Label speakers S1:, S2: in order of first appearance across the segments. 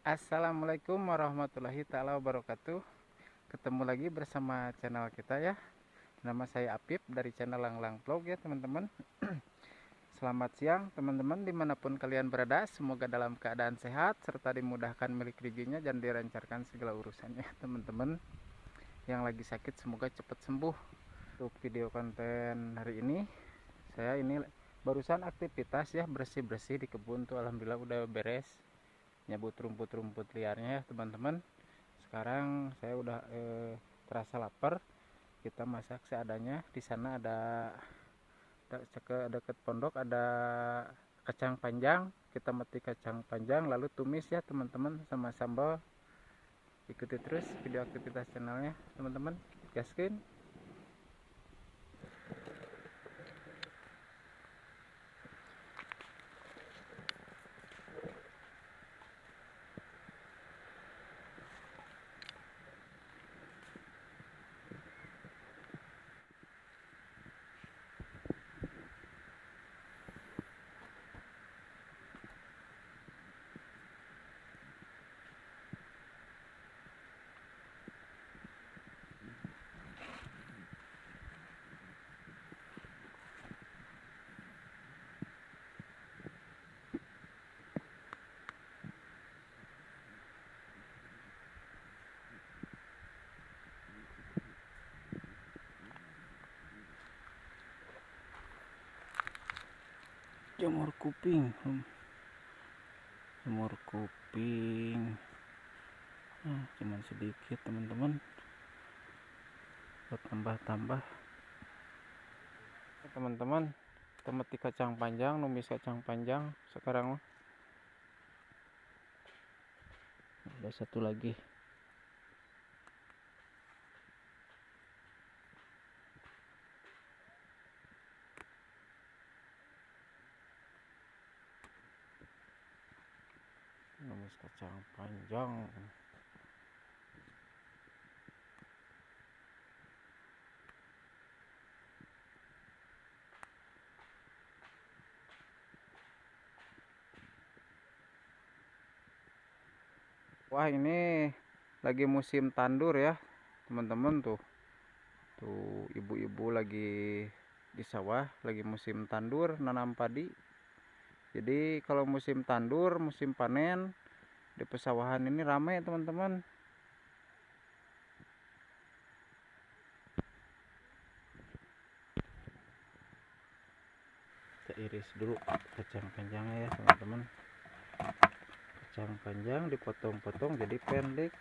S1: Assalamualaikum warahmatullahi taala wabarakatuh. Ketemu lagi bersama channel kita ya. Nama saya Apip dari channel Langlang Vlog ya teman-teman. Selamat siang teman-teman dimanapun kalian berada. Semoga dalam keadaan sehat serta dimudahkan milik rezekinya dan dilancarkan segala urusannya teman-teman. Yang lagi sakit semoga cepat sembuh. Untuk video konten hari ini, saya ini barusan aktivitas ya, bersih-bersih di kebun tuh, alhamdulillah udah beres. Nyabut rumput-rumput liarnya ya teman-teman. Sekarang saya udah terasa lapar. Kita masak seadanya. Di sana ada dekat pondok ada kacang panjang. Kita meti kacang panjang lalu tumis ya teman-teman sama sambal. Ikuti terus video aktivitas channelnya teman-teman. Gaskin. Jamur kuping. Jamur kuping. Cuman sedikit teman-teman. Tambah-tambah. Teman-teman, kita meti kacang panjang, numis kacang panjang. Sekarang ada satu lagi. Numis kacang panjang. Wah, ini lagi musim tandur ya teman-teman. Tuh ibu-ibu lagi di sawah, lagi musim tandur nanam padi. Jadi kalau musim tandur, musim panen di pesawahan ini ramai teman-teman. Kita iris dulu kacang panjangnya ya teman-teman. Kacang panjang dipotong-potong jadi pendek.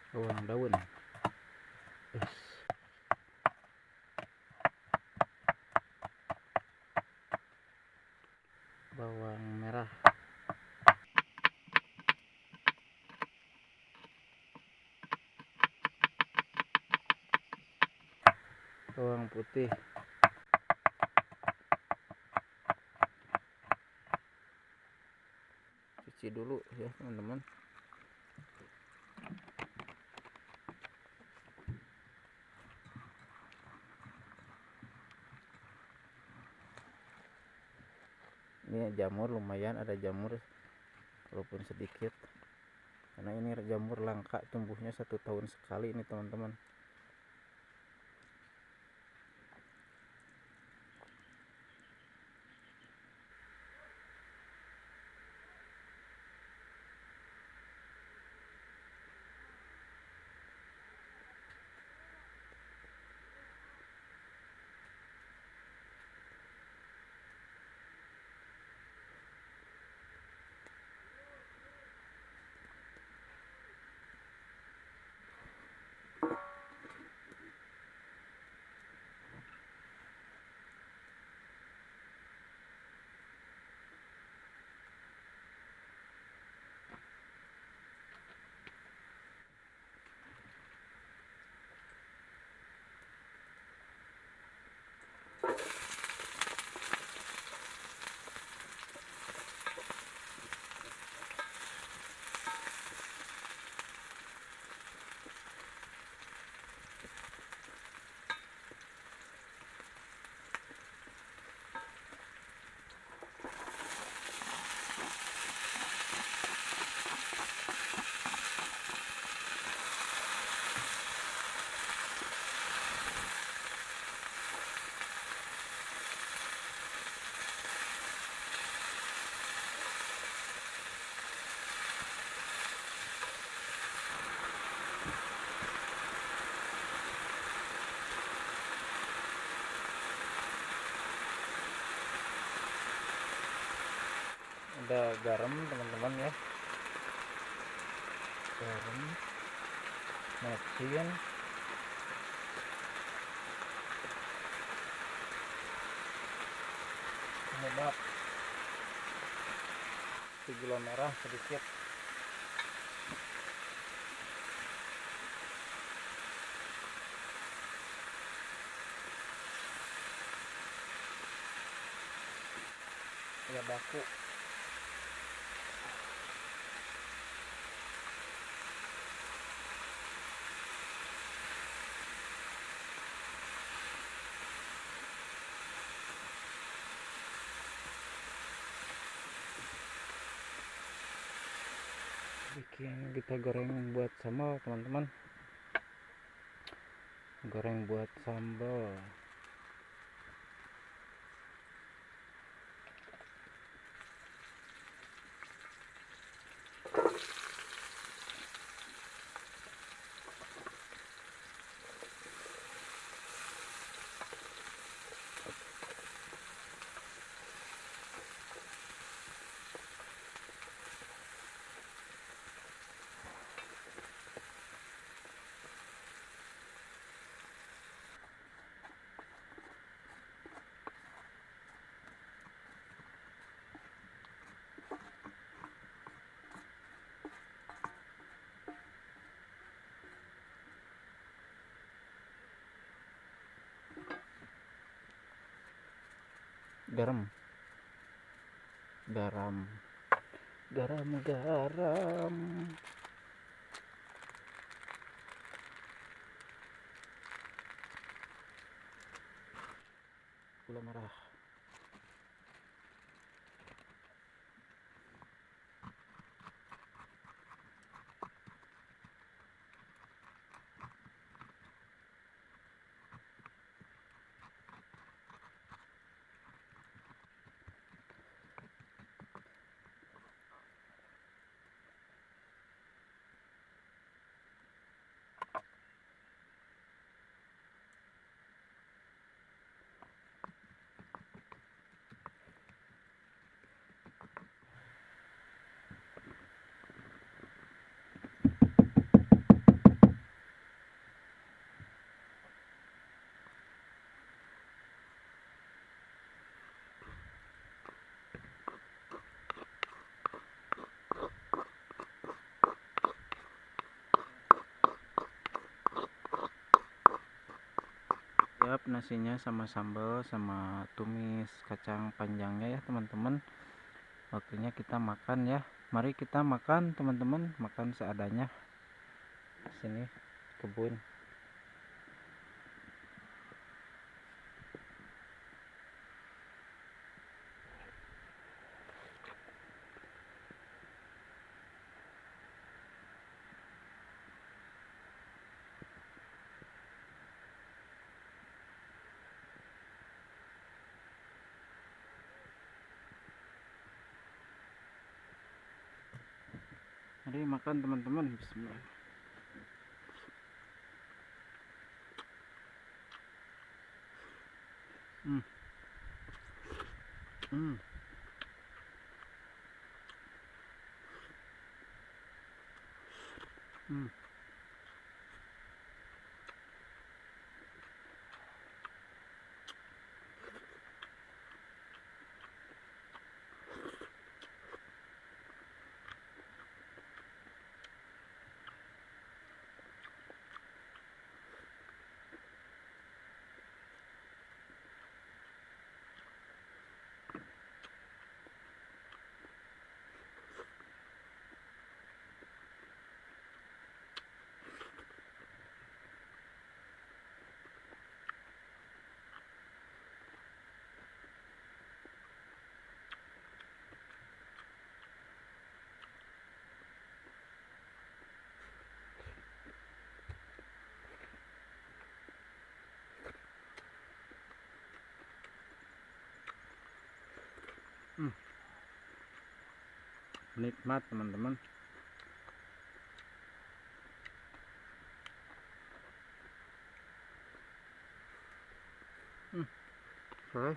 S1: Bawang daun. Bawang merah. Bawang putih. Cuci dulu ya teman-teman. Ini jamur lumayan, ada jamur walaupun sedikit, karena ini jamur langka, tumbuhnya 1 tahun sekali ini teman-teman. Ada garam teman-teman ya, garam, mecin, penyedap, gula merah sedikit, ya baku. Kita goreng buat sambal teman-teman, goreng buat sambal. Garam, garam, garam, garam. Gula merah. Siap nasinya sama sambal sama tumis kacang panjangnya ya teman-teman. Waktunya kita makan ya. Mari kita makan teman-teman, makan seadanya. Sini kebun. Mari makan teman-teman. Bismillah. Hmm. Hmm. Hmm. Nikmat teman-teman. Oke.